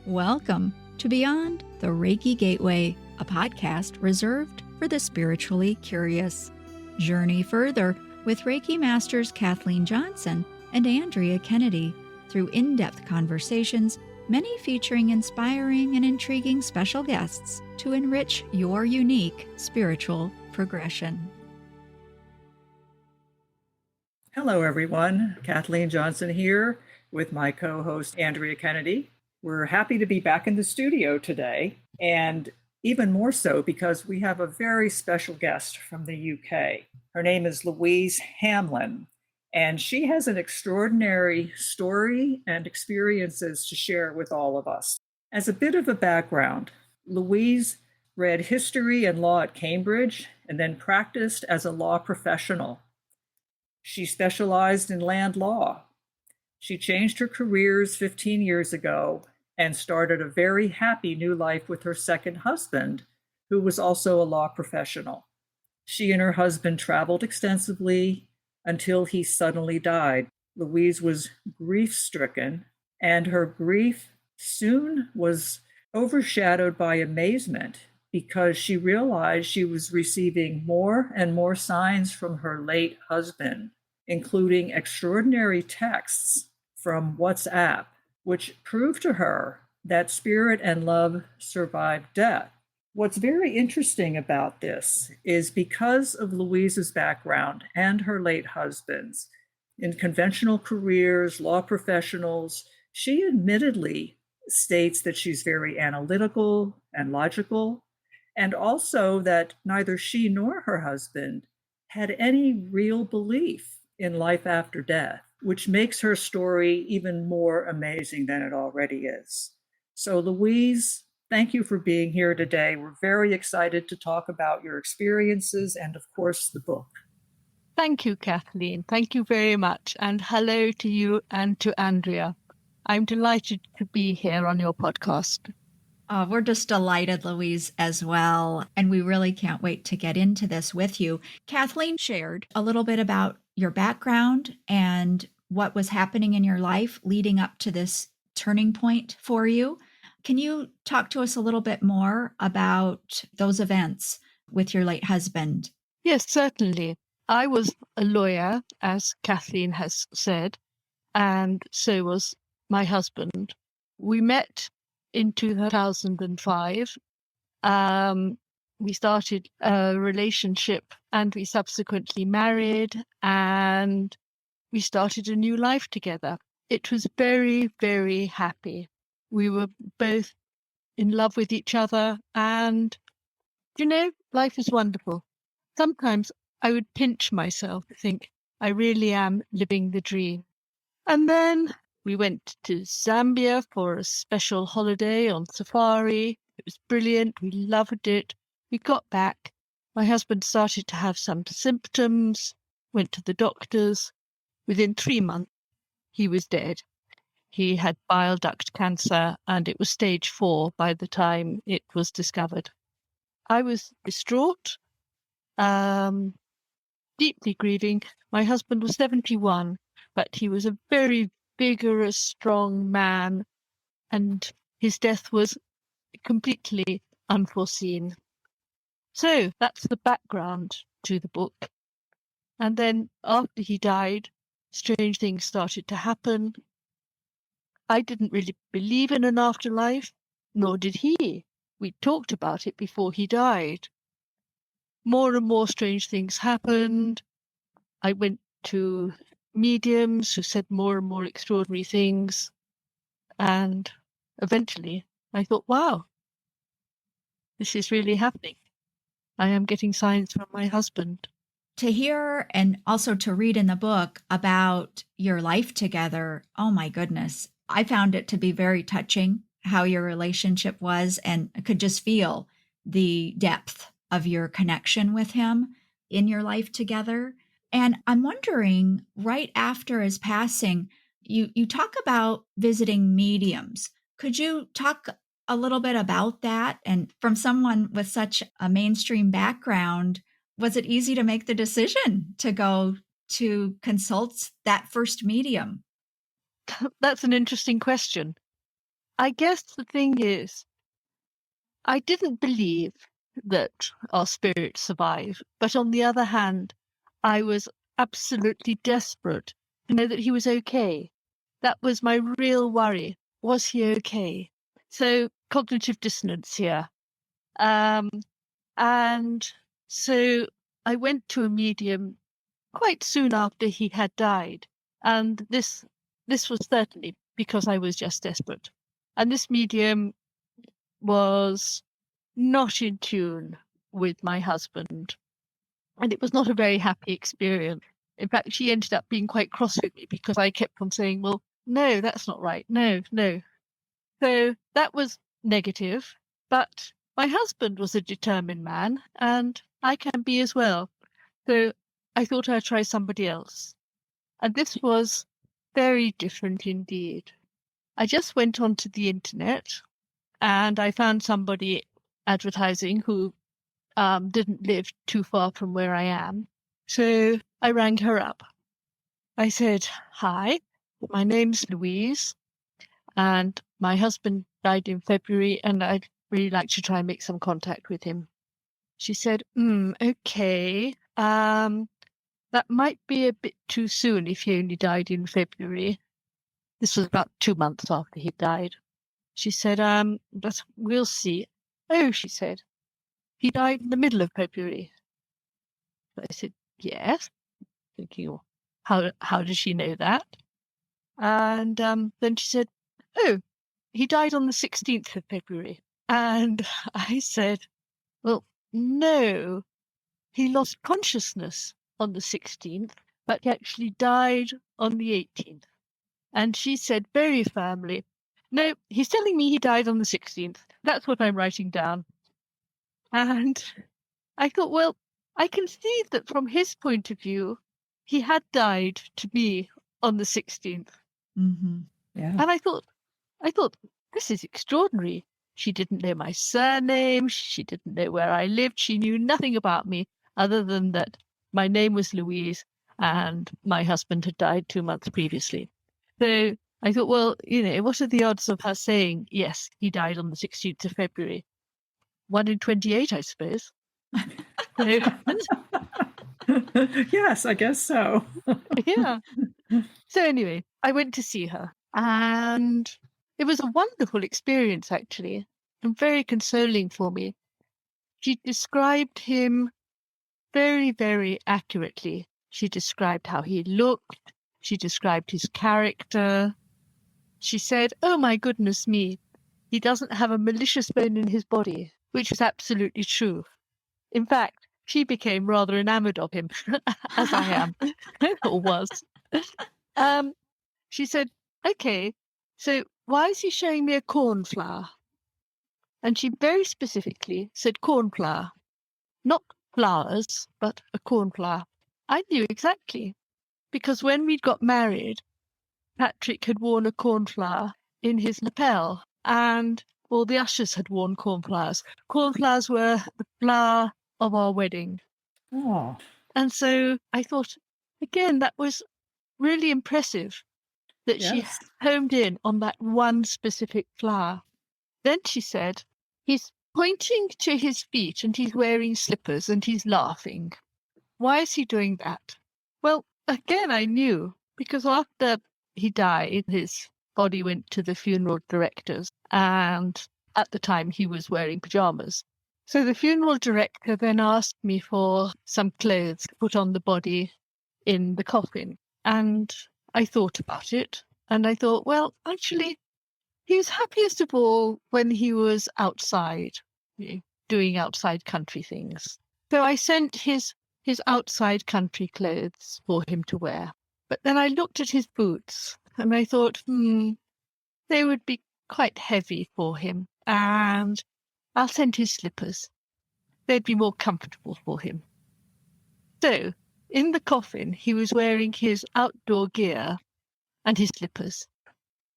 Welcome to Beyond the Reiki Gateway, a podcast reserved for the spiritually curious. Journey further with Reiki Masters Kathleen Johnson and Andrea Kennedy through in-depth conversations, many featuring inspiring and intriguing special guests to enrich your unique spiritual progression. Hello, everyone. Kathleen Johnson here with my co-host, Andrea Kennedy. We're happy to be back in the studio today, and even more so because we have a very special guest from the UK. Her name is Louise Hamlin, and she has an extraordinary story and experiences to share with all of us. As a bit of a background, Louise read history and law at Cambridge and then practiced as a law professional. She specialized in land law. She changed her careers 15 years ago and started a very happy new life with her second husband, who was also a law professional. She and her husband traveled extensively until he suddenly died. Louise was grief-stricken, and her grief soon was overshadowed by amazement because she realized she was receiving more and more signs from her late husband, including extraordinary texts from WhatsApp, which proved to her that spirit and love survived death. What's very interesting about this is because of Louise's background and her late husband's, in conventional careers, law professionals, she admittedly states that she's very analytical and logical, and also that neither she nor her husband had any real belief in life after death, which makes her story even more amazing than it already is. So Louise, thank you for being here today. We're very excited to talk about your experiences and, of course, the book. Thank you, Kathleen. Thank you very much. And hello to you and to Andrea. I'm delighted to be here on your podcast. We're just delighted, Louise, as well. And we really can't wait to get into this with you. Kathleen shared a little bit about your background and what was happening in your life leading up to this turning point for you. Can you talk to us a little bit more about those events with your late husband? Yes, certainly. I was a lawyer, as Kathleen has said, and so was my husband. We met in 2005. We started a relationship and we subsequently married and we started a new life together. It was very, very happy. We were both in love with each other and, life is wonderful. Sometimes I would pinch myself, think, I really am living the dream. And then we went to Zambia for a special holiday on safari. It was brilliant. We loved it. We got back. My husband started to have some symptoms, went to the doctors. Within 3 months, he was dead. He had bile duct cancer and it was stage 4 by the time it was discovered. I was distraught, deeply grieving. My husband was 71, but he was a very vigorous, strong man, and his death was completely unforeseen. So that's the background to the book. And then after he died, strange things started to happen. I didn't really believe in an afterlife, nor did he. We talked about it before he died. More and more strange things happened. I went to mediums who said more and more extraordinary things. And eventually I thought, wow, this is really happening. I am getting signs from my husband. To hear and also to read in the book about your life together, oh my goodness. I found it to be very touching how your relationship was, and I could just feel the depth of your connection with him in your life together. And I'm wondering, right after his passing, you talk about visiting mediums. Could you talk a little bit about that? And from someone with such a mainstream background, was it easy to make the decision to go to consult that first medium? That's an interesting question. I guess the thing is, I didn't believe that our spirits survive. But on the other hand, I was absolutely desperate to know that he was okay. That was my real worry. Was he okay? So cognitive dissonance here. And so I went to a medium quite soon after he had died. And this was certainly because I was just desperate. And this medium was not in tune with my husband. And it was not a very happy experience. In fact, she ended up being quite cross with me because I kept on saying, well, no, that's not right. No, no. So that was negative. But my husband was a determined man, and I can be as well. So I thought I'd try somebody else. And this was very different indeed. I just went onto the internet and I found somebody advertising who didn't live too far from where I am. So I rang her up. I said, hi, my name's Louise, and my husband died in February, and I'd really like to try and make some contact with him. She said, okay, that might be a bit too soon if he only died in February. This was about 2 months after he died. She said, but we'll see. Oh, she said, he died in the middle of February. I said, yes. Thinking, oh, how does she know that? And then she said, oh, he died on the 16th of February. And I said, well, no, he lost consciousness on the 16th, but he actually died on the 18th. And she said very firmly, no, he's telling me he died on the 16th. That's what I'm writing down. And I thought, well, I can see that from his point of view, he had died to me on the 16th. Mm-hmm. Yeah. And I thought, this is extraordinary. She didn't know my surname. She didn't know where I lived. She knew nothing about me other than that my name was Louise and my husband had died 2 months previously. So I thought, well, what are the odds of her saying, yes, he died on the 16th of February? 1 in 28, I suppose. Yes, I guess so. Yeah. So anyway, I went to see her, and it was a wonderful experience, actually, and very consoling for me. She described him very, very accurately. She described how he looked. She described his character. She said, oh, my goodness me, he doesn't have a malicious bone in his body, which was absolutely true. In fact, she became rather enamored of him, as I am, or was. She said, okay, so why is he showing me a cornflower? And she very specifically said cornflower, not flowers, but a cornflower. I knew exactly, because when we got married, Patrick had worn a cornflower in his lapel, and all the ushers had worn cornflowers. Cornflowers were the flower of our wedding. Oh, And so I thought, again, that was really impressive that she yes. homed in on that one specific flower. Then she said, he's pointing to his feet and he's wearing slippers and he's laughing. Why is he doing that? Well, again, I knew, because after he died, his body went to the funeral directors, and at the time he was wearing pajamas. So the funeral director then asked me for some clothes to put on the body in the coffin. And I thought about it, and I thought, well, actually, he was happiest of all when he was outside, doing outside country things. So I sent his outside country clothes for him to wear. But then I looked at his boots and I thought, they would be quite heavy for him. And I'll send his slippers. They'd be more comfortable for him. So in the coffin, he was wearing his outdoor gear and his slippers.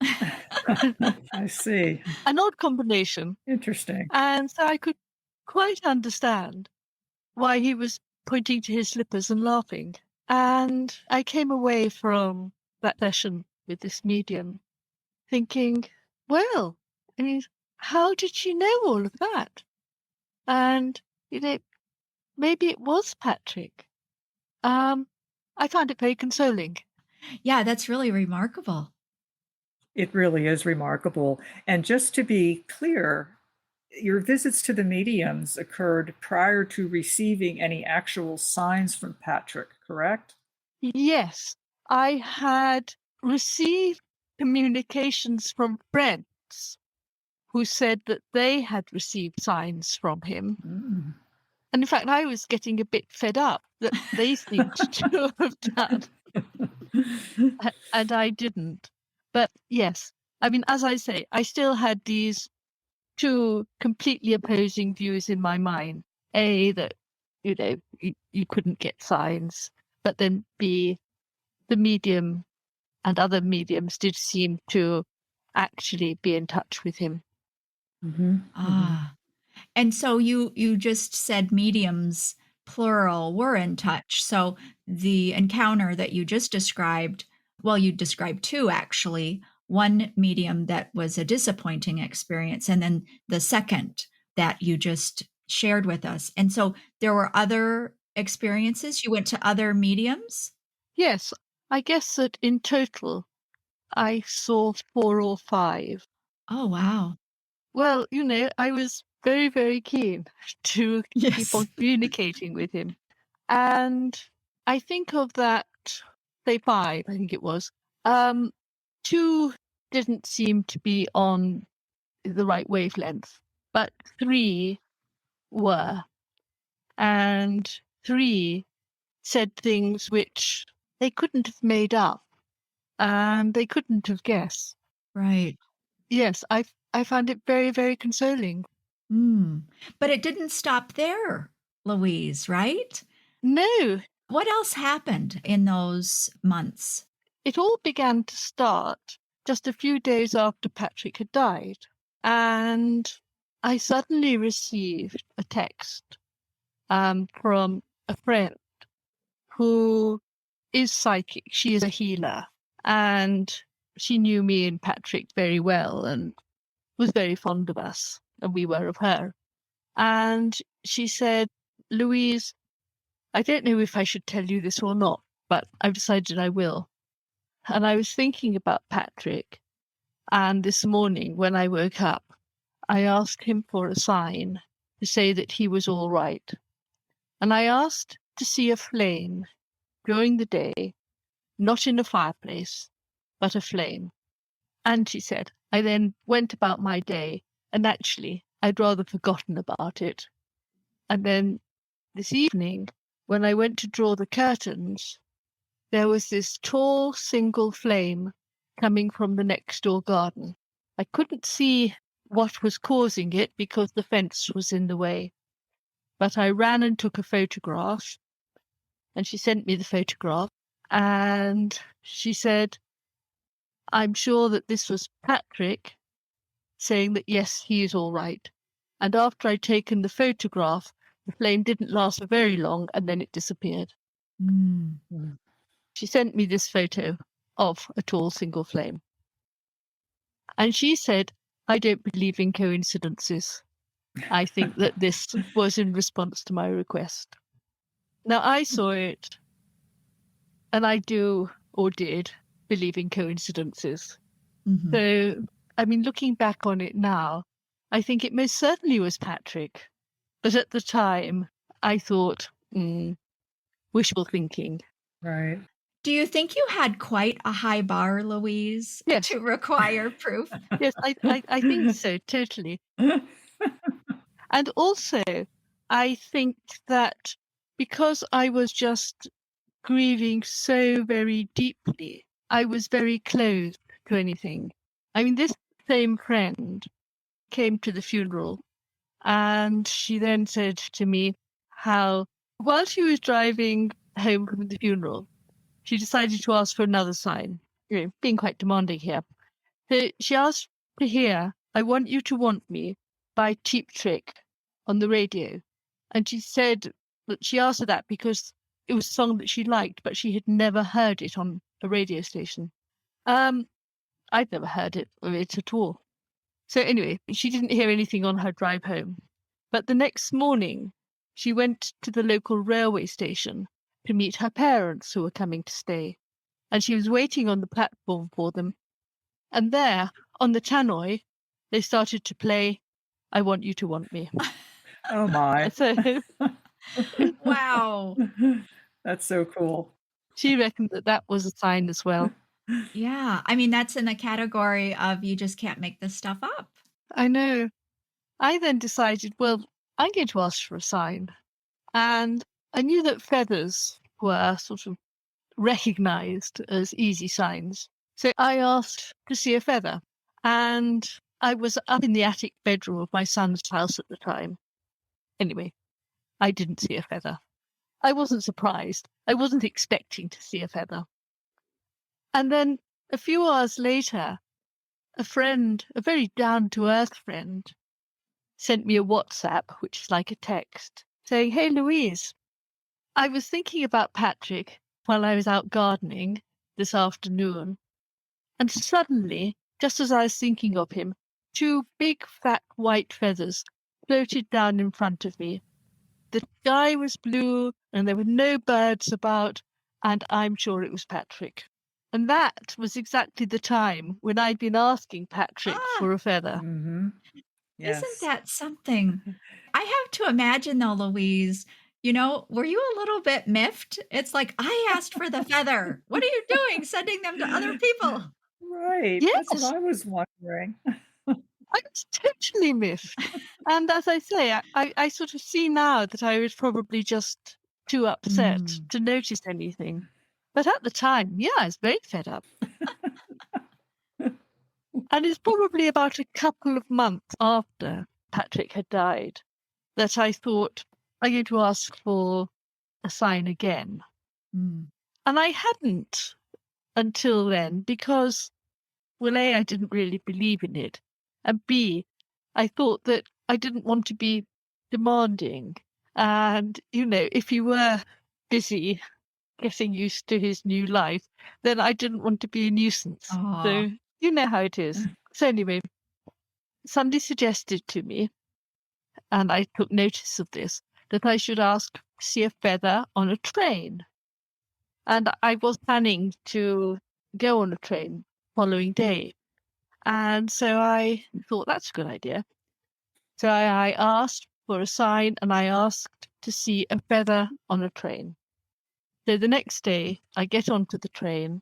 I see. An odd combination. Interesting. And so I could quite understand why he was pointing to his slippers and laughing. And I came away from that session with this medium thinking, well, I mean, how did you know all of that? And, maybe it was Patrick. I found it very consoling. Yeah, that's really remarkable. It really is remarkable. And just to be clear, your visits to the mediums occurred prior to receiving any actual signs from Patrick, correct? Yes, I had received communications from friends who said that they had received signs from him. Mm. And in fact, I was getting a bit fed up that they seemed to have done, and I didn't. But yes, I mean, as I say, I still had these two completely opposing views in my mind. A, that, you couldn't get signs, but then B, the medium and other mediums did seem to actually be in touch with him. Mm-hmm. Ah. And so you just said mediums, plural, were in touch. So the encounter that you just described, well, you described two actually. One medium that was a disappointing experience, and then the second that you just shared with us. And so there were other experiences. You went to other mediums? Yes, I guess that in total I saw 4 or 5. Oh, wow. Well, I was very, very keen to keep Yes. on communicating with him. And I think of that, say 5, I think it was. 2 didn't seem to be on the right wavelength, but 3 were. And 3 said things which they couldn't have made up and they couldn't have guessed. Right. Yes, I found it very, very consoling. But it didn't stop there, Louise, right? No, What else happened in those months? it all began to start just a few days after Patrick had died. And I suddenly received a text from a friend who is psychic. She is a healer. And she knew me and Patrick very well and was very fond of us. And we were of her. And she said, Louise, I don't know if I should tell you this or not, but I've decided I will. And I was thinking about Patrick. And this morning, when I woke up, I asked him for a sign to say that he was all right. And I asked to see a flame during the day, not in a fireplace, but a flame. And she said, I then went about my day, and actually, I'd rather forgotten about it. And then this evening, when I went to draw the curtains, there was this tall single flame coming from the next door garden. I couldn't see what was causing it because the fence was in the way. But I ran and took a photograph, and she sent me the photograph, and she said, I'm sure that this was Patrick saying that, yes, he is all right. And after I'd taken the photograph, the flame didn't last for very long, and then it disappeared. Mm. She sent me this photo of a tall single flame. And she said, I don't believe in coincidences. I think that this was in response to my request. Now, I saw it, and I do, or did, believe in coincidences. Mhm. So, I mean, looking back on it now, I think it most certainly was Patrick. But at the time, I thought, wishful thinking. Right. Do you think you had quite a high bar, Louise, Yes. to require proof? Yes, I think so, totally. And also, I think that because I was just grieving so very deeply, I was very closed to anything. I mean, this same friend came to the funeral, and she then said to me how, while she was driving home from the funeral, she decided to ask for another sign, being quite demanding here. So she asked to hear, I Want You to Want Me by Cheap Trick on the radio. And she said that she asked for that because it was a song that she liked, but she had never heard it on a radio station. I'd never heard it at all. So anyway, she didn't hear anything on her drive home. But the next morning, she went to the local railway station to meet her parents who were coming to stay. And she was waiting on the platform for them. And there, on the tannoy, they started to play I Want You to Want Me. Oh my. So Wow. That's so cool. she reckoned that was a sign as well. Yeah. I mean, that's in the category of you just can't make this stuff up. I know. I then decided, well, I'm going to ask for a sign. And I knew that feathers were sort of recognized as easy signs. So I asked to see a feather. And I was up in the attic bedroom of my son's house at the time. Anyway, I didn't see a feather. I wasn't surprised. I wasn't expecting to see a feather. And then a few hours later, a friend, a very down-to-earth friend, sent me a WhatsApp, which is like a text, saying, "Hey, Louise, I was thinking about Patrick while I was out gardening this afternoon, and suddenly, just as I was thinking of him, 2 big, fat, white feathers floated down in front of me. The sky was blue, and there were no birds about, and I'm sure it was Patrick." And that was exactly the time when I'd been asking Patrick Ah, for a feather. Mm-hmm. isn't Yes. that something? I have to imagine though, Louise, were you a little bit miffed? It's like, I asked for the feather. What are you doing sending them to other people? Right. That's what Yes, I was wondering. I was totally miffed. And as I say, I sort of see now that I was probably just too upset Mm. to notice anything. But at the time, yeah, I was very fed up. And it's probably about a couple of months after Patrick had died that I thought, I'm going to ask for a sign again. Mm. And I hadn't until then because, well, A, I didn't really believe in it. And B, I thought that I didn't want to be demanding. And, if you were busy getting used to his new life, then I didn't want to be a nuisance. Aw. So you know how it is. So anyway, somebody suggested to me, and I took notice of this, that I should ask to see a feather on a train. And I was planning to go on a train following day. And so I thought that's a good idea. So I asked for a sign and I asked to see a feather on a train. So the next day I get onto the train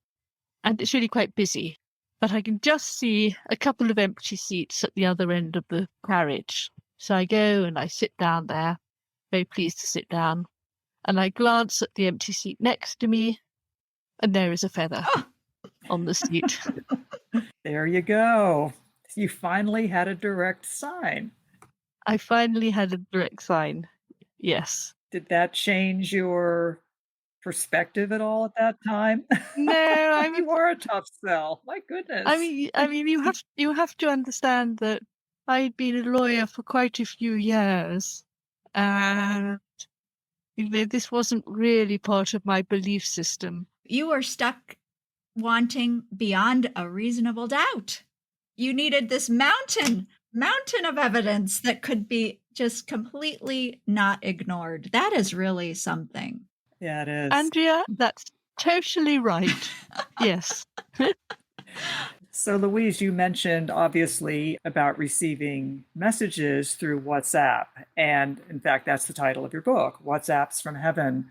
and it's really quite busy, but I can just see a couple of empty seats at the other end of the carriage. So I go and I sit down there, very pleased to sit down, and I glance at the empty seat next to me, and there is a feather on the seat. There you go. You finally had a direct sign. I finally had a direct sign. Yes. Did that change your perspective at all at that time? No, I mean, You are a tough sell. My goodness. you have to understand that I'd been a lawyer for quite a few years, and this wasn't really part of my belief system. You were stuck wanting beyond a reasonable doubt. You needed this mountain of evidence that could be just completely not ignored. That is really something. Yeah, it is. Andrea, that's totally right. Yes. So, Louise, you mentioned obviously about receiving messages through WhatsApp. And in fact, that's the title of your book, WhatsApps from Heaven.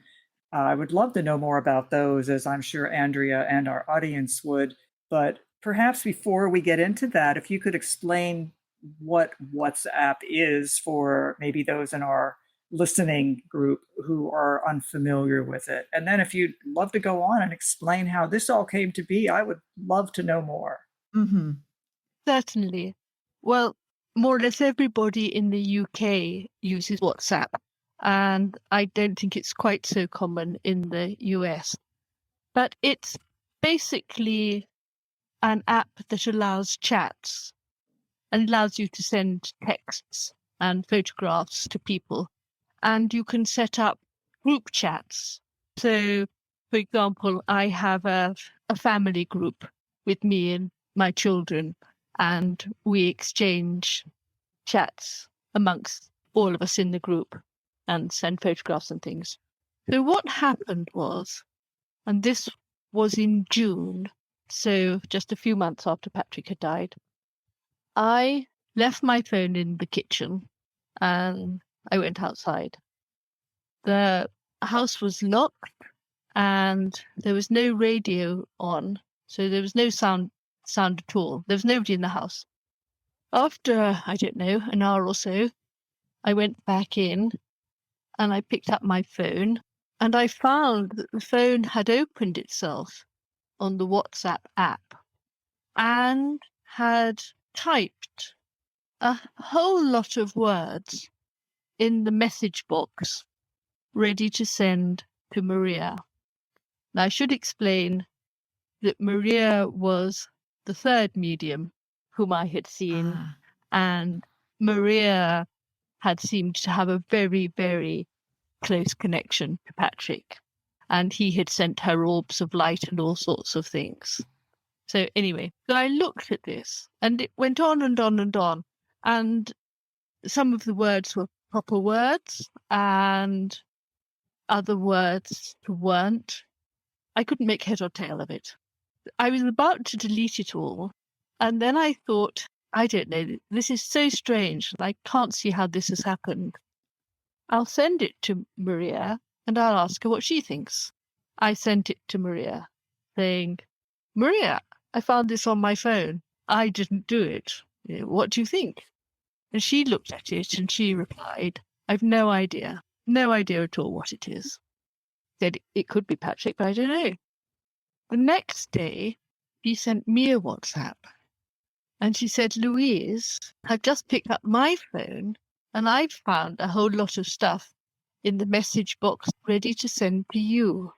I would love to know more about those, as I'm sure Andrea and our audience would. But perhaps before we get into that, if you could explain what WhatsApp is for maybe those in our listening group who are unfamiliar with it. And then if you'd love to go on and explain how this all came to be, I would love to know more. Mm-hmm. Certainly. Well, more or less everybody in the UK uses WhatsApp, and I don't think it's quite so common in the US. But it's basically an app that allows chats and allows you to send texts and photographs to people. And you can set up group chats. So, for example, I have a family group with me and my children, and we exchange chats amongst all of us in the group and send photographs and things. So what happened was, and this was in June, so just a few months after Patrick had died, I left my phone in the kitchen and I went outside. The house was locked and there was no radio on, so there was no sound at all. There was nobody in the house. After, I don't know, an hour or so, I went back in and I picked up my phone and I found that the phone had opened itself on the WhatsApp app and had typed a whole lot of words in the message box ready to send to Maria. Now, I should explain that Maria was the third medium whom I had seen, and Maria had seemed to have a very, very close connection to Patrick, and he had sent her orbs of light and all sorts of things. So anyway, so I looked at this, and it went on and on and on, and some of the words were proper words, and other words weren't. I couldn't make head or tail of it. I was about to delete it all, and then I thought, I don't know, this is so strange, and I can't see how this has happened. I'll send it to Maria, and I'll ask her what she thinks. I sent it to Maria, saying, Maria, I found this on my phone. I didn't do it. What do you think? And she looked at it, and she replied, I've no idea. No idea at all what it is. Said, it could be Patrick, but I don't know. The next day, she sent me a WhatsApp, and she said, Louise, I've just picked up my phone, and I've found a whole lot of stuff in the message box ready to send to you.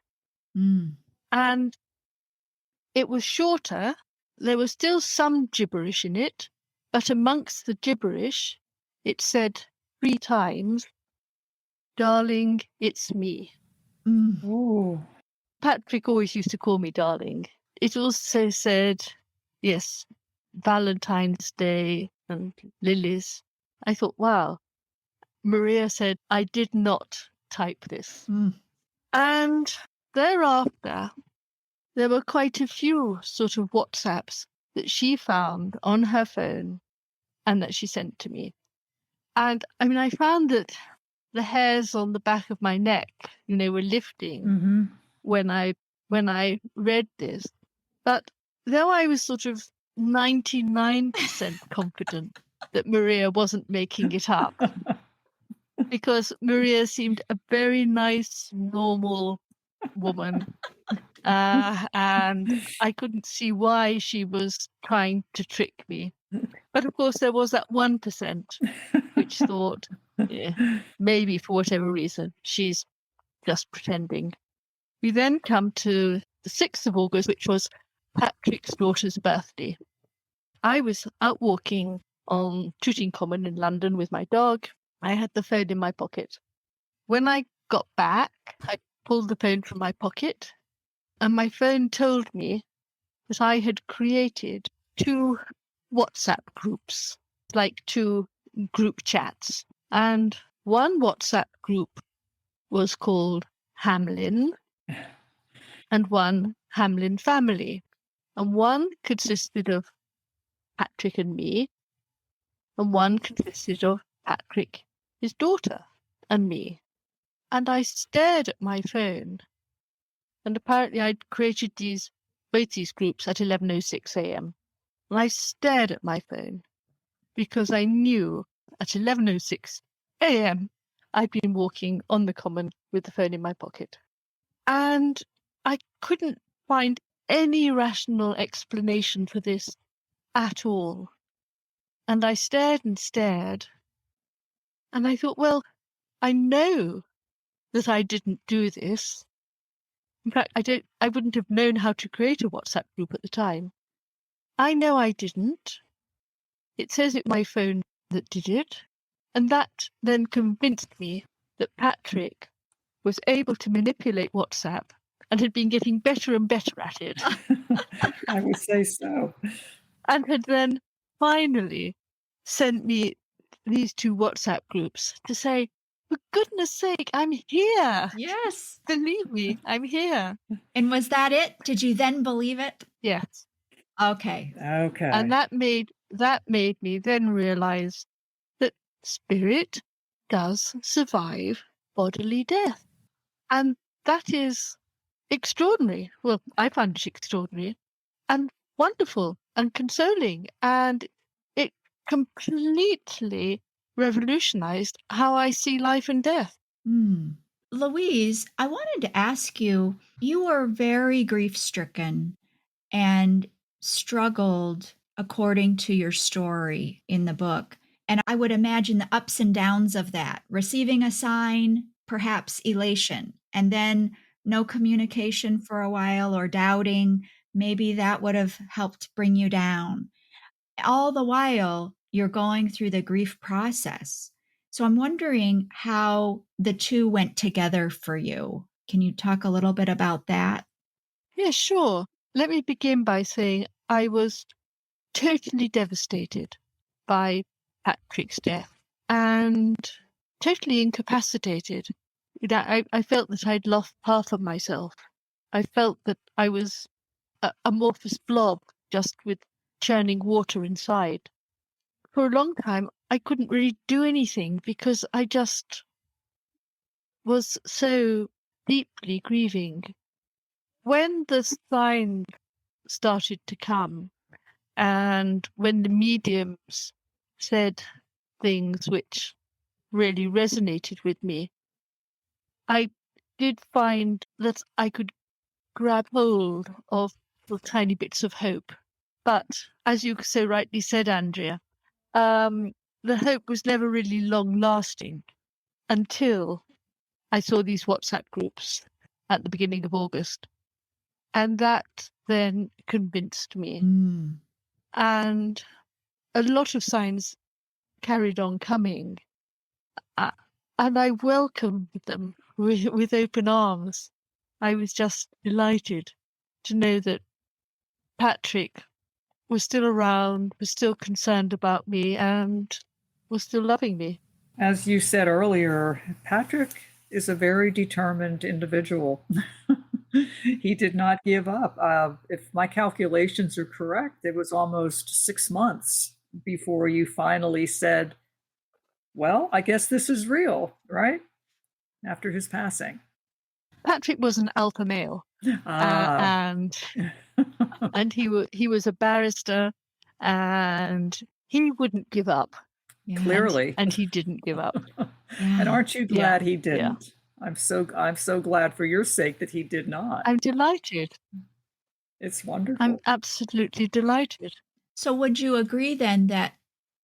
And it was shorter. There was still some gibberish in it, but amongst the gibberish, it said 3 times, darling, it's me. Ooh. Patrick always used to call me darling. It also said, yes, Valentine's Day and lilies. I thought, wow. Maria said, I did not type this. And thereafter, there were quite a few sort of WhatsApps that she found on her phone and that she sent to me. And I mean, I found that the hairs on the back of my neck, were lifting when I read this. But though I was sort of 99% confident that Maria wasn't making it up, because Maria seemed a very nice, normal woman, and I couldn't see why she was trying to trick me. But of course, there was that 1% which thought, maybe for whatever reason, she's just pretending. We then come to the 6th of August, which was Patrick's daughter's birthday. I was out walking on Tooting Common in London with my dog. I had the phone in my pocket. When I got back, I pulled the phone from my pocket, and my phone told me that I had created 2 WhatsApp groups, like 2 group chats. And one WhatsApp group was called Hamlin, and one Hamlin Family. And one consisted of Patrick and me, and one consisted of Patrick, his daughter, and me. And I stared at my phone, and apparently I'd created both these groups at 11:06 a.m. And I stared at my phone because I knew at 11:06 a.m. I'd been walking on the common with the phone in my pocket. And I couldn't find any rational explanation for this at all. And I stared and stared. And I thought, well, I know that I didn't do this. In fact, I wouldn't have known how to create a WhatsApp group at the time. I know I didn't. It says it's my phone that did it. And that then convinced me that Patrick was able to manipulate WhatsApp and had been getting better and better at it. I would say so. And had then finally sent me these 2 WhatsApp groups to say, for goodness sake, I'm here. Yes. Believe me, I'm here. And was that it? Did you then believe it? Yes. Okay. Okay. And that made me then realize that spirit does survive bodily death. And that is extraordinary. Well, I find it extraordinary and wonderful and consoling. And it completely revolutionized how I see life and death. Louise, I wanted to ask you, you were very grief stricken and struggled according to your story in the book. And I would imagine the ups and downs of that, receiving a sign, perhaps elation, and then no communication for a while or doubting, maybe that would have helped bring you down. All the while, you're going through the grief process. So I'm wondering how the two went together for you. Can you talk a little bit about that? Yeah, sure. Let me begin by saying I was totally devastated by Patrick's death and totally incapacitated. I felt that I'd lost half of myself. I felt that I was a amorphous blob just with churning water inside. For a long time, I couldn't really do anything because I just was so deeply grieving. When the sign started to come, and when the mediums said things which really resonated with me, I did find that I could grab hold of little tiny bits of hope. But as you so rightly said, Andrea, the hope was never really long lasting until I saw these WhatsApp groups at the beginning of August. And that then convinced me. And a lot of signs carried on coming. And I welcomed them with open arms. I was just delighted to know that Patrick was still around, was still concerned about me, and was still loving me. As you said earlier, Patrick is a very determined individual. He did not give up. If my calculations are correct, it was almost 6 months before you finally said, well, I guess this is real, right? After his passing. Patrick was an alpha male, and he was a barrister, and he wouldn't give up. Clearly. And he didn't give up. And aren't you glad he didn't? Yeah. I'm so glad for your sake that he did not. I'm delighted. It's wonderful. I'm absolutely delighted. So would you agree then that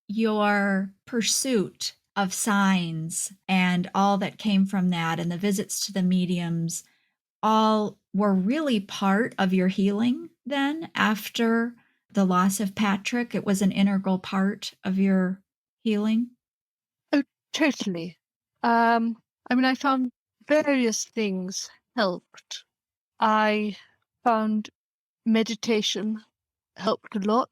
your pursuit of signs and all that came from that and the visits to the mediums all were really part of your healing then after the loss of Patrick? It was an integral part of your healing? Oh, totally. I found various things helped. I found meditation helped a lot.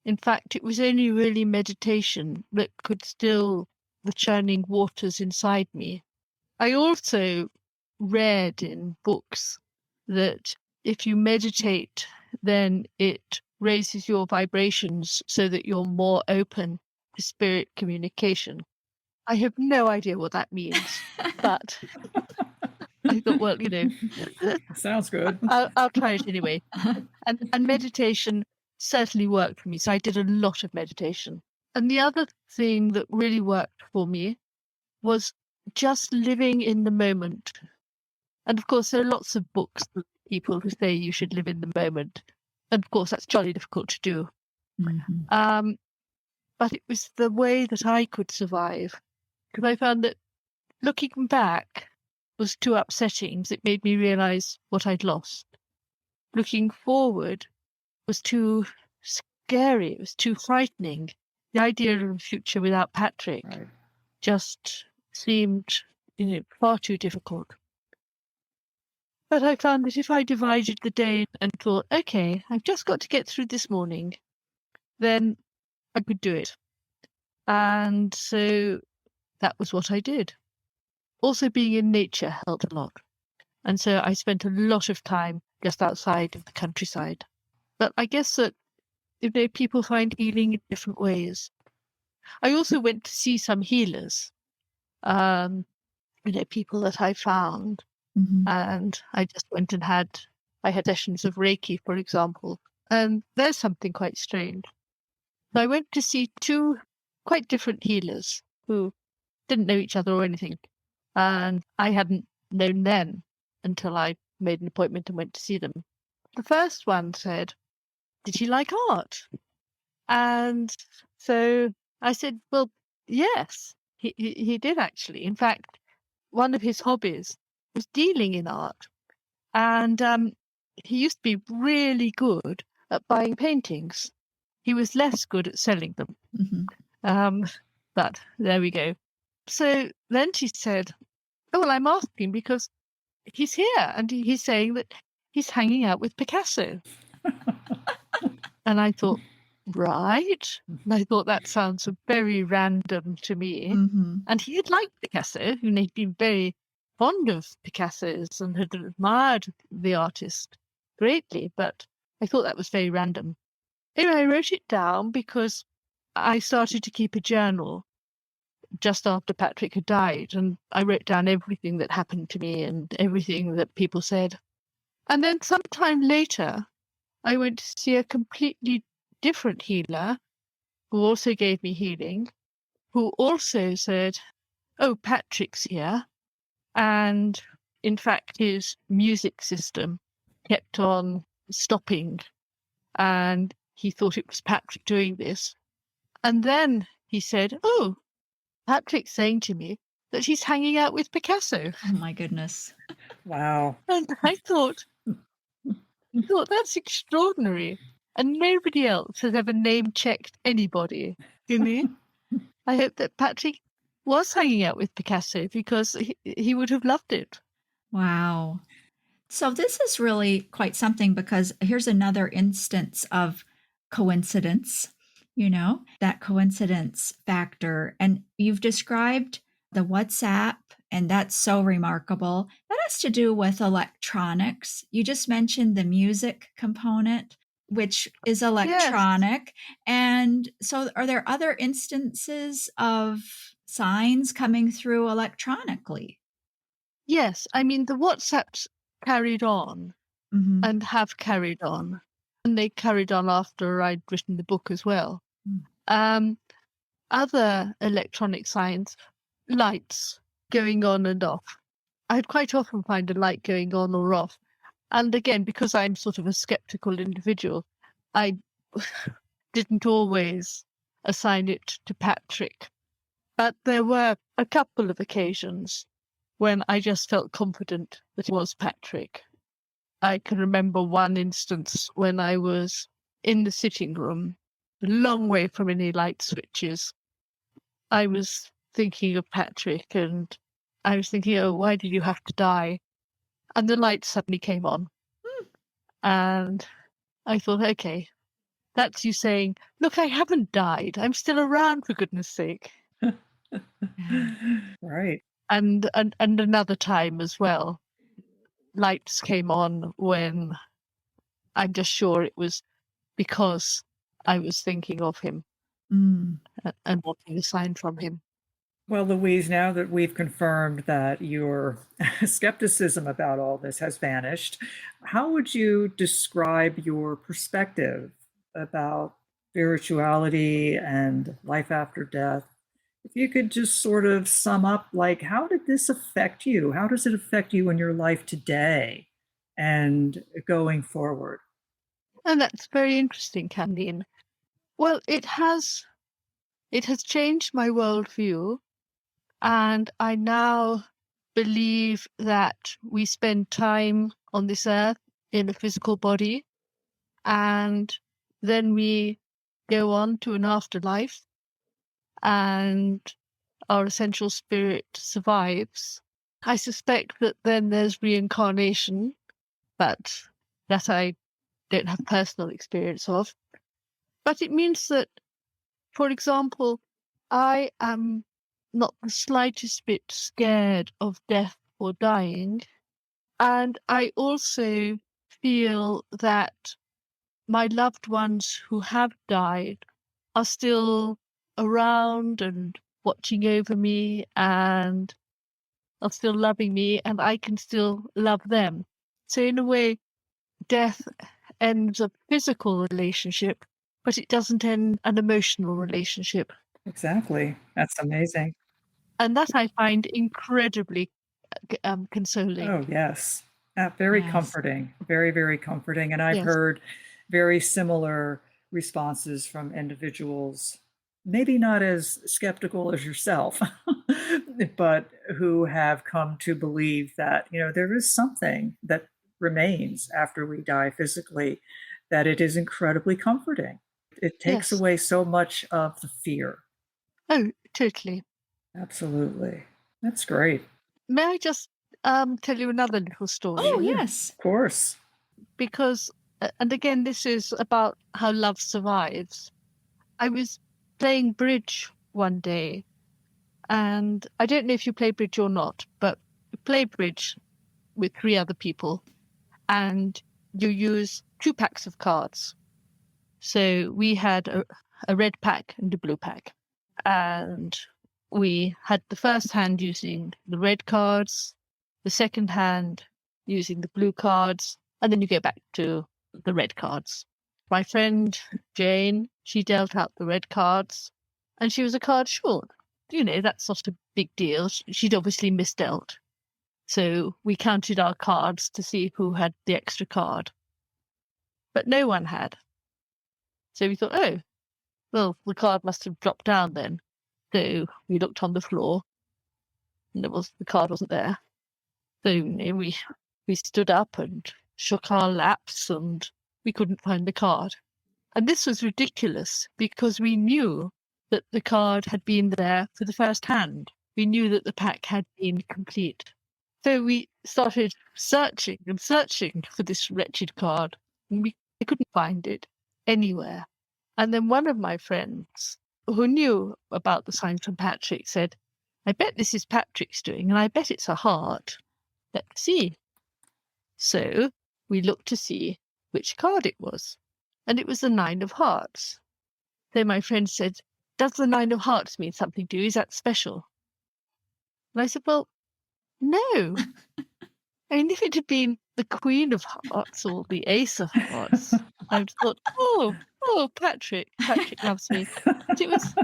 In fact, it was only really meditation that could still the churning waters inside me. I also read in books that if you meditate, then it raises your vibrations so that you're more open to spirit communication. I have no idea what that means, but I thought, well, sounds good. I'll try it anyway. And meditation certainly worked for me. So I did a lot of meditation. And the other thing that really worked for me was just living in the moment. And of course, there are lots of books for people who say you should live in the moment. And of course, that's jolly difficult to do. But it was the way that I could survive. Because I found that looking back was too upsetting because it made me realize what I'd lost. Looking forward was too scary. It was too frightening. The idea of a future without Patrick just seemed, far too difficult. But I found that if I divided the day and thought, okay, I've just got to get through this morning, then I could do it. And so that was what I did. Also, being in nature helped a lot. And so I spent a lot of time just outside of the countryside. But I guess that people find healing in different ways. I also went to see some healers, people that I found. Mhm. And I just went and I had sessions of Reiki, for example. And there's something quite strange. So I went to see two quite different healers who didn't know each other or anything. And I hadn't known them until I made an appointment and went to see them. The first one said, "Did you like art?" And so I said, "Well, yes, he did actually. In fact, one of his hobbies was dealing in art. And he used to be really good at buying paintings. He was less good at selling them. Mhm. But there we go." So then she said, "Oh, well, I'm asking because he's here and he's saying that he's hanging out with Picasso." And I thought, right. And I thought that sounds very random to me. Mhm. And he had liked Picasso, and he'd been very fond of Picasso's and had admired the artist greatly. But I thought that was very random. Anyway, I wrote it down because I started to keep a journal just after Patrick had died. And I wrote down everything that happened to me and everything that people said. And then sometime later, I went to see a completely different healer who also gave me healing, who also said, "Oh, Patrick's here." And in fact, his music system kept on stopping. And he thought it was Patrick doing this. And then he said, "Oh, Patrick's saying to me that he's hanging out with Picasso." Oh my goodness. Wow. And I thought, that's extraordinary. And nobody else has ever name-checked anybody, you know? I hope that Patrick was hanging out with Picasso because he would have loved it. Wow. So this is really quite something because here's another instance of coincidence, that coincidence factor. And you've described the WhatsApp, and that's so remarkable. That has to do with electronics. You just mentioned the music component, which is Yes, electronic. And so are there other instances of signs coming through electronically? yes. I mean, the WhatsApps carried on Hmm. and have carried on. And they carried on after I'd written the book as well. Um, Other electronic signs, lights going on and off. I'd quite often find a light going on or off. And again, because I'm sort of a skeptical individual, I didn't always assign it to Patrick. But there were a couple of occasions when I just felt confident that it was Patrick. I can remember one instance when I was in the sitting room, a long way from any light switches. I was thinking of Patrick and I was thinking, "Oh, why did you have to die?" And the light suddenly came on. And I thought, okay, that's you saying, "Look, I haven't died. I'm still around, for goodness sake." Yeah. Right. And another time as well, lights came on when I'm just sure it was because I was thinking of him Mm. and wanting a sign from him. Well, Louise, now that we've confirmed that your skepticism about all this has vanished, how would you describe your perspective about spirituality and life after death? If you could just sort of sum up, like, how did this affect you? How does it affect you in your life today and going forward? And that's very interesting, Candine. Well, it has changed my worldview, and I now believe that we spend time on this earth in a physical body, and then we go on to an afterlife, and our essential spirit survives. I suspect that then there's reincarnation, but that I don't have personal experience of. But it means that For example, I am not the slightest bit scared of death or dying. And I also feel that my loved ones who have died are still around and watching over me and are still loving me, and I can still love them. So, in a way, death ends a physical relationship, but it doesn't end an emotional relationship. Exactly. That's amazing. And that I find incredibly consoling. Oh, yes. Very Yes. comforting. Very, very comforting. And I've Yes, heard very similar responses from individuals, maybe not as skeptical as yourself, but who have come to believe that, there is something that remains after we die physically, that it is incredibly comforting. It takes yes. away so much of the fear. Oh, totally. Absolutely. That's great. May I just tell you another little Oh, story? Sure. yes. Of course. Because, and again, this is about how love survives. I was playing bridge one day, and I don't know if you play bridge or not, but you play bridge with 3 other people, and you use 2 packs of cards. So we had a red pack and a blue pack, and we had the first hand using the red cards, the second hand using the blue cards, and then you go back to the red cards. My friend Jane, she dealt out the red cards, and she was a card short. That's not a big deal. She'd obviously misdealt. So we counted our cards to see who had the extra card. But no one had. So we thought, oh, well, the card must have dropped down then. So we looked on the floor, and the card wasn't there. So we stood up and shook our laps, and we couldn't find the card. And this was ridiculous because we knew that the card had been there for the first hand. We knew that the pack had been complete. So we started searching and searching for this wretched card, and we couldn't find it anywhere. And then one of my friends who knew about the sign from Patrick said, I bet this is Patrick's doing, and I bet it's a heart. Let's see. So we looked to see which card it was, and it was the 9 of hearts. So my friend said, does the 9 of hearts mean something to you? Is that special? And I said, well, no. I mean, if it had been the Queen of Hearts or the Ace of Hearts, I would have thought, oh, Patrick loves me. But it was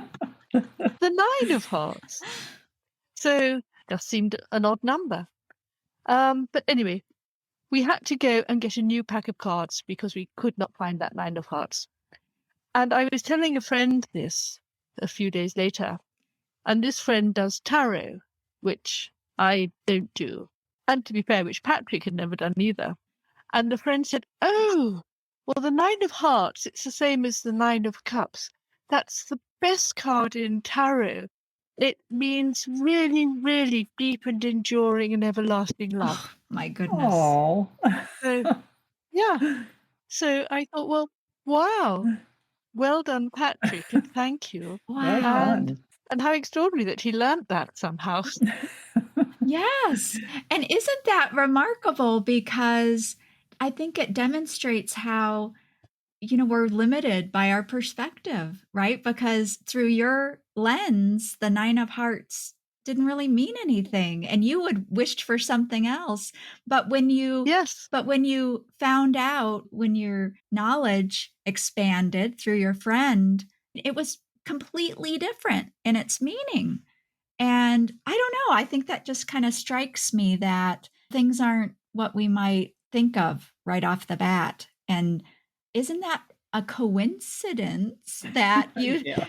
the 9 of Hearts. So that seemed an odd number. But anyway, we had to go and get a new pack of cards because we could not find that 9 of Hearts. And I was telling a friend this a few days later, and this friend does tarot, which I don't do. And to be fair, which Patrick had never done either. And the friend said, oh, well, the 9 of Hearts, it's the same as the 9 of Cups. That's the best card in tarot. It means really, really deep and enduring and everlasting love. Oh, my goodness. Oh. So, yeah. So I thought, well, wow. Well done, Patrick, and thank you. Well Wow. done. And how extraordinary that he learnt that somehow. Yes. And isn't that remarkable? Because I think it demonstrates how, we're limited by our perspective, right? Because through your lens, the 9 of hearts didn't really mean anything and you had wished for something else. But when you Yes. found out, when your knowledge expanded through your friend, it was completely different in its meaning. And I don't know, I think that just kind of strikes me that things aren't what we might think of right off the bat. And isn't that a coincidence that you Yeah.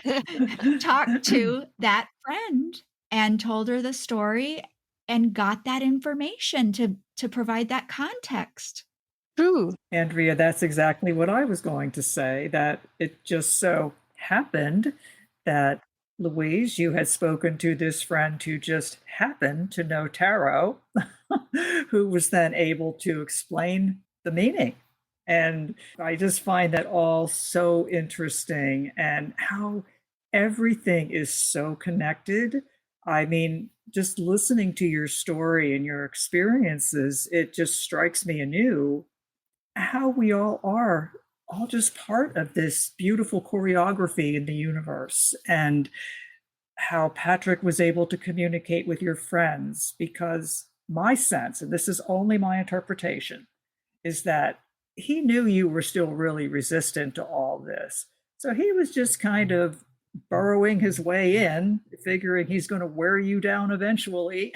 talked to that friend and told her the story and got that information to provide that context? True. Andrea, that's exactly what I was going to say, that it just so happened that Louise, you had spoken to this friend who just happened to know tarot, who was then able to explain the meaning. And I just find that all so interesting, and how everything is so connected. I mean, just listening to your story and your experiences, it just strikes me anew how we all are all just part of this beautiful choreography in the universe, and how Patrick was able to communicate with your friends. Because my sense, and this is only my interpretation, is that he knew you were still really resistant to all this. So he was just kind of burrowing his way in, figuring he's going to wear you down eventually.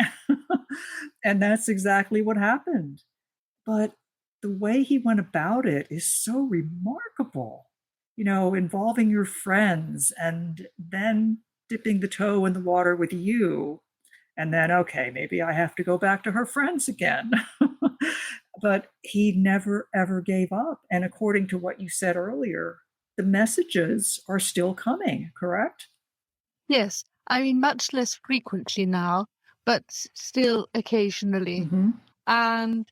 And that's exactly what happened. But the way he went about it is so remarkable, involving your friends and then dipping the toe in the water with you. And then, okay, maybe I have to go back to her friends again. But he never, ever gave up. And according to what you said earlier, the messages are still coming, correct? Yes, I mean, much less frequently now, but still occasionally. Mm-hmm. And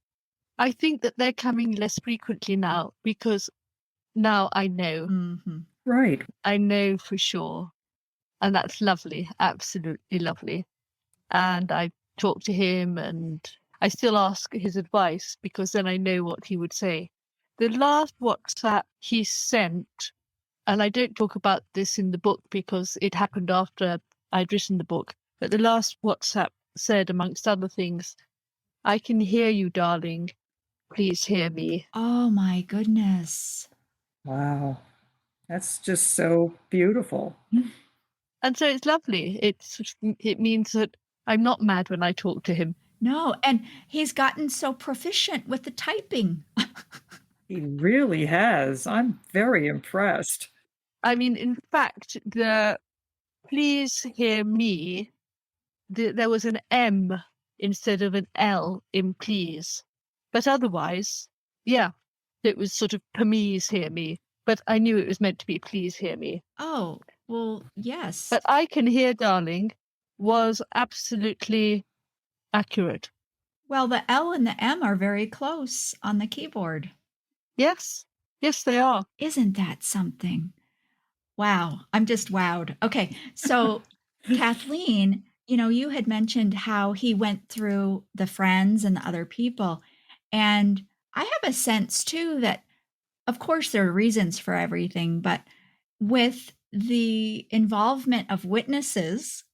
I think that they're coming less frequently now because now I know. Mm-hmm. Right. I know for sure. And that's lovely, absolutely lovely. And I talk to him and I still ask his advice because then I know what he would say. The last WhatsApp he sent, and I don't talk about this in the book because it happened after I'd written the book, but the last WhatsApp said, amongst other things, "I can hear you, darling. Please hear me." Oh my goodness. Wow. That's just so beautiful. And so it's lovely. It means that I'm not mad when I talk to him. No, and he's gotten so proficient with the typing. He really has. I'm very impressed. I mean, in fact, the "please hear me," there was an M instead of an L in please. But otherwise, yeah, it was sort of "please hear me." But I knew it was meant to be "please hear me." Oh, well, yes. But "I can hear, darling" was absolutely accurate. Well, the L and the M are very close on the keyboard. Yes, yes, they are. Isn't that something? Wow, I'm just wowed. Okay, so Kathleen, you had mentioned how he went through the friends and the other people. And I have a sense too that, of course, there are reasons for everything, but with the involvement of witnesses,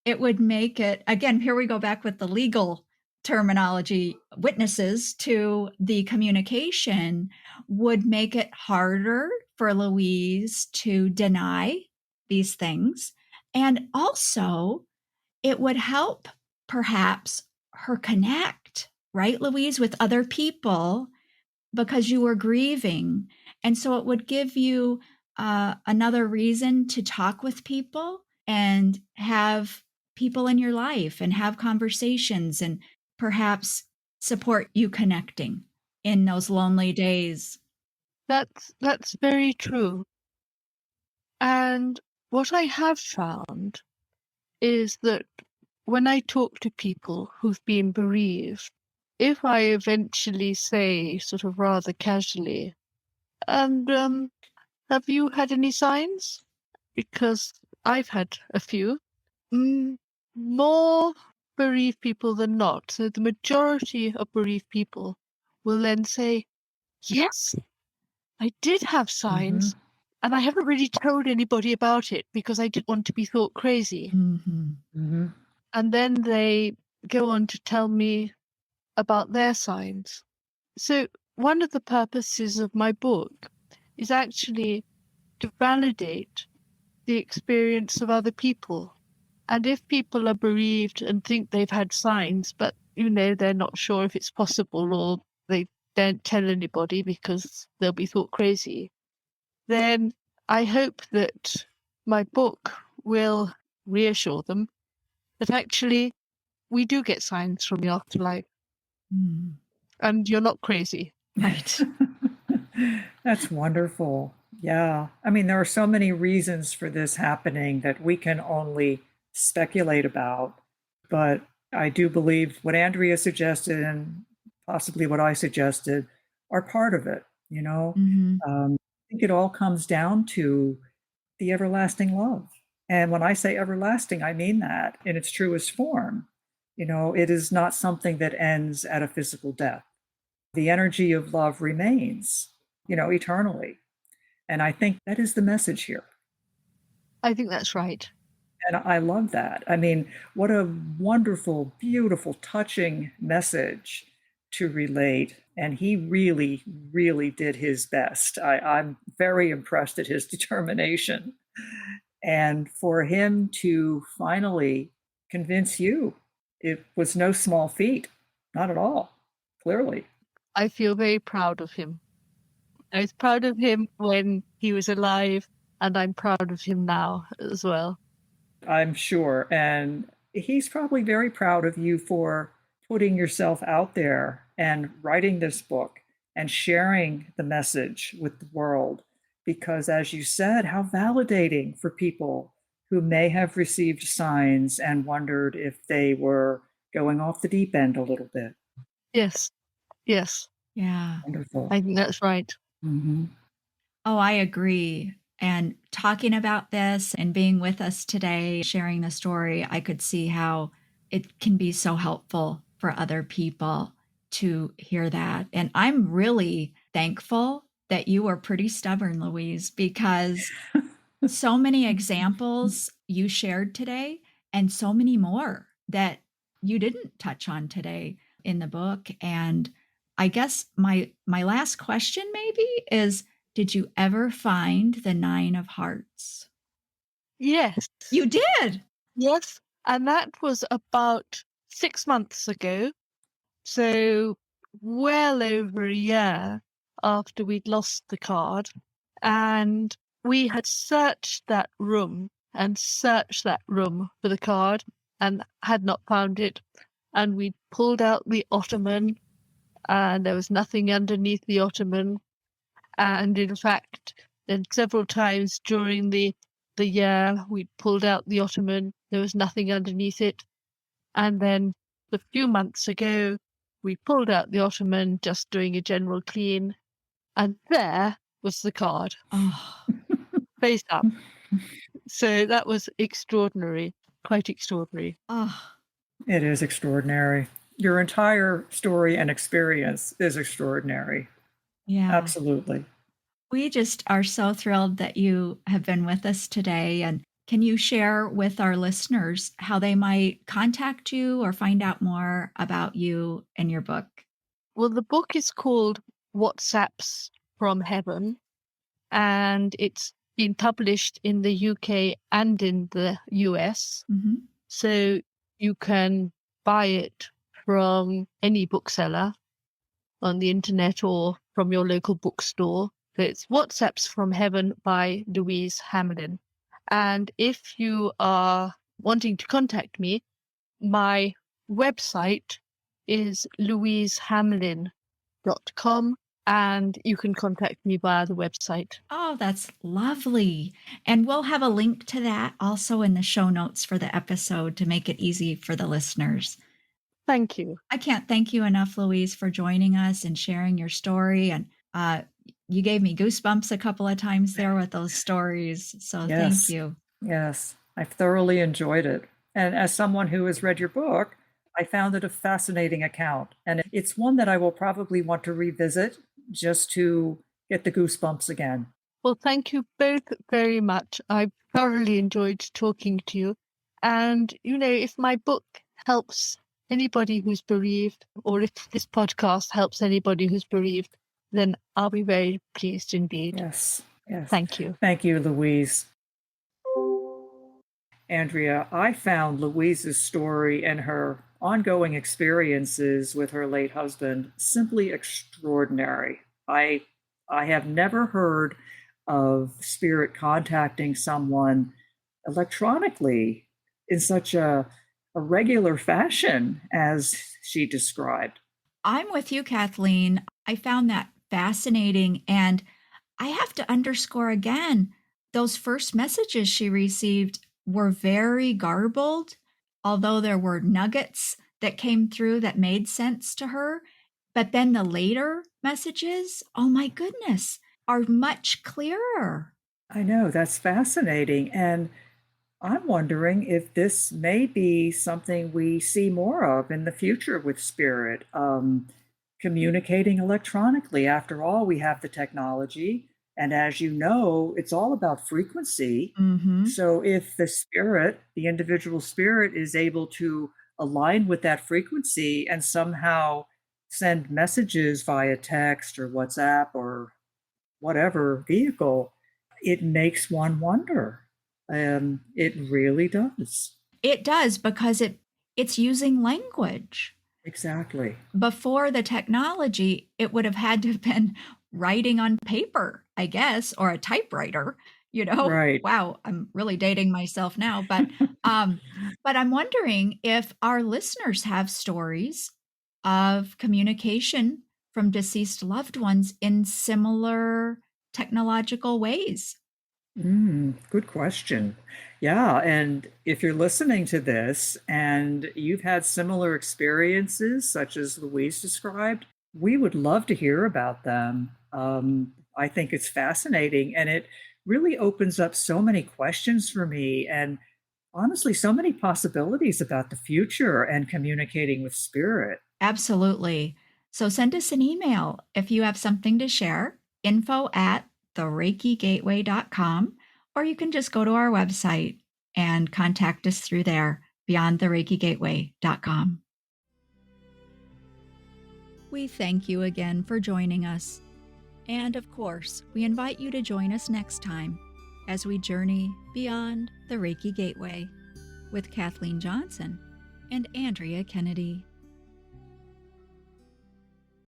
it would make it, again, here we go back with the legal terminology, witnesses to the communication would make it harder for Louise to deny these things. And also, it would help perhaps her connect, right, Louise, with other people because you were grieving. And so it would give you another reason to talk with people and have people in your life and have conversations and perhaps support you connecting in those lonely days. That's very true. And what I have found is that when I talk to people who've been bereaved, if I eventually say, sort of rather casually, "And have you had any signs?" Because I've had a few. More bereaved people than not, so the majority of bereaved people will then say, "Yes, I did have signs, and I haven't really told anybody about it because I didn't want to be thought crazy." Mm-hmm. Mm-hmm. And then they go on to tell me about their signs. So one of the purposes of my book is actually to validate the experience of other people. And if people are bereaved and think they've had signs, but they're not sure if it's possible, or they don't tell anybody because they'll be thought crazy, then I hope that my book will reassure them that actually we do get signs from the afterlife Mm. and you're not crazy. Right. That's wonderful. Yeah. I mean, there are so many reasons for this happening that we can only speculate about. But I do believe what Andrea suggested and possibly what I suggested are part of it. Mm-hmm. I think it all comes down to the everlasting love. And when I say everlasting, I mean that in its truest form. It is not something that ends at a physical death. The energy of love remains, eternally. And I think that is the message here. I think that's right. And I love that. I mean, what a wonderful, beautiful, touching message to relate. And he really, really did his best. I'm very impressed at his determination. And for him to finally convince you, it was no small feat. Not at all, clearly. I feel very proud of him. I was proud of him when he was alive, and I'm proud of him now as well. I'm sure. And he's probably very proud of you for putting yourself out there and writing this book and sharing the message with the world. Because, as you said, how validating for people who may have received signs and wondered if they were going off the deep end a little bit. Yes. Yes. Yeah. Wonderful. I think that's right. Mm-hmm. Oh, I agree. And talking about this and being with us today, sharing the story, I could see how it can be so helpful for other people to hear that. And I'm really thankful that you were pretty stubborn, Louise, because so many examples you shared today and so many more that you didn't touch on today in the book. And I guess my last question maybe is, did you ever find the 9 of hearts? Yes. You did. Yes. And that was about 6 months ago. So well over a year after we'd lost the card. And we had searched that room for the card and had not found it. And we pulled out the ottoman, and there was nothing underneath the ottoman. And in fact, then several times during the year, we pulled out the ottoman, there was nothing underneath it. And then a few months ago, we pulled out the ottoman, just doing a general clean, and there was the card, Oh, face up. So that was extraordinary, quite extraordinary. oh, It is extraordinary. Your entire story and experience is extraordinary. yeah. Absolutely. We just are so thrilled that you have been with us today. And can you share with our listeners how they might contact you or find out more about you and your book? Well, the book is called WhatsApps from Heaven, and it's been published in the UK and in the US. Mm-hmm. So you can buy it from any bookseller on the internet or from your local bookstore. So it's WhatsApps from Heaven by Louise Hamlin. And if you are wanting to contact me, my website is louisehamlin.com, and you can contact me via the website. Oh, that's lovely. And we'll have a link to that also in the show notes for the episode to make it easy for the listeners. Thank you. I can't thank you enough, Louise, for joining us and sharing your story. And you gave me goosebumps a couple of times there with those stories. So Yes. thank you. Yes, I've thoroughly enjoyed it. And as someone who has read your book, I found it a fascinating account. And it's one that I will probably want to revisit just to get the goosebumps again. Well, thank you both very much. I thoroughly enjoyed talking to you. And, if my book helps anybody who's bereaved, or if this podcast helps anybody who's bereaved, then I'll be very pleased indeed. Yes, yes. Thank you. Thank you, Louise. Andrea, I found Louise's story and her ongoing experiences with her late husband simply extraordinary. I have never heard of spirit contacting someone electronically in such a regular fashion as she described. I'm with you, Kathleen. I found that fascinating. And I have to underscore again, those first messages she received were very garbled, although there were nuggets that came through that made sense to her. But then the later messages, oh my goodness, are much clearer. I know, that's fascinating. And I'm wondering if this may be something we see more of in the future with spirit, communicating electronically. After all, we have the technology. And as you know, it's all about frequency. Mm-hmm. So if the spirit, the individual spirit, is able to align with that frequency and somehow send messages via text or WhatsApp or whatever vehicle, it makes one wonder. It really does. It does because it's using language. Exactly. Before the technology, it would have had to have been writing on paper, I guess, or a typewriter, you know? Right. Wow, I'm really dating myself now, but I'm wondering if our listeners have stories of communication from deceased loved ones in similar technological ways. Good question. Yeah, and if you're listening to this and you've had similar experiences, such as Louise described, we would love to hear about them. I think it's fascinating, and it really opens up so many questions for me, and honestly, so many possibilities about the future and communicating with spirit. Absolutely. So send us an email if you have something to share, info@thereikigateway.com, or you can just go to our website and contact us through there, beyondthereikigateway.com. We thank you again for joining us. And of course, we invite you to join us next time as we journey beyond the Reiki Gateway with Kathleen Johnson and Andrea Kennedy.